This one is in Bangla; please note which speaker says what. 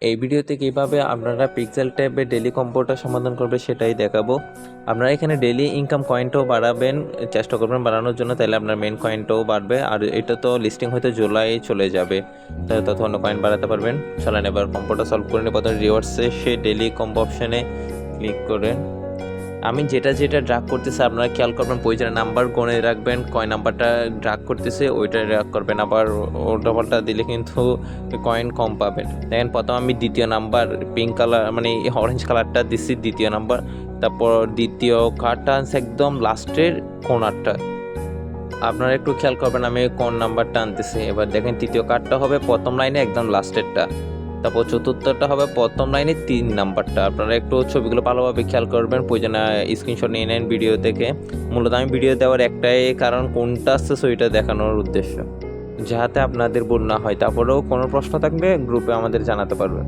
Speaker 1: এই ভিডিওতে কীভাবে আপনারা পিক্সেল ট্যাবে ডেলি কম্বোটা সমাধান করবে সেটাই দেখাবো। আপনারা এখানে ডেলি ইনকাম কয়েনটাও বাড়াবেন, চেষ্টা করবেন বাড়ানোর জন্য, তাহলে আপনার মেন কয়েনটাও বাড়বে। আর এটা তো লিস্টিং হয়তো জুলাই চলে যাবে, তাহলে তখন কয়েন বাড়াতে পারবেন। চলেন এবার কম্বোটা সলভ করে নিয়ে প্রথমে রিওয়ার্ডসে সে ডেলি কম্বো অপশানে ক্লিক করেন। আমি যেটা ড্রাগ করতেছে আপনারা খেয়াল করবেন, প্রয়োজনে নাম্বার গণে রাখবেন, কয় নাম্বারটা ড্রাগ করতেছে ওইটা ড্রাগ করবেন। আবার ওটা পাল্টা দিলে কিন্তু কয়েন কম পাবেন। দেখেন প্রথম আমি দ্বিতীয় নাম্বার পিঙ্ক কালার মানে অরেঞ্জ কালারটা দিচ্ছি দ্বিতীয় নাম্বার, তারপর দ্বিতীয় কার্ডটা আনছে একদম লাস্টের কোনারটা। আপনারা একটু খেয়াল করবেন আমি কোন নাম্বারটা আনতেছি। এবার দেখেন তৃতীয় কার্ডটা হবে প্রথম লাইনে একদম লাস্টেরটা, তারপর চতুর্থটা হবে প্রথম লাইনে 3 নাম্বারটা। আপনারা একটু ছবিগুলো ভালোভাবে খেয়াল করবেন, প্রয়োজনে স্ক্রিনশট নিয়ে নেন ভিডিও থেকে। মূলত আমি ভিডিও দেওয়ার একটাই কারণ কোনটা আসছে সেটা দেখানোর উদ্দেশ্য, যাতে আপনাদের ভুল না হয়। তারপরেও কোনো প্রশ্ন থাকলে গ্রুপে আমাদের জানাতে পারবেন।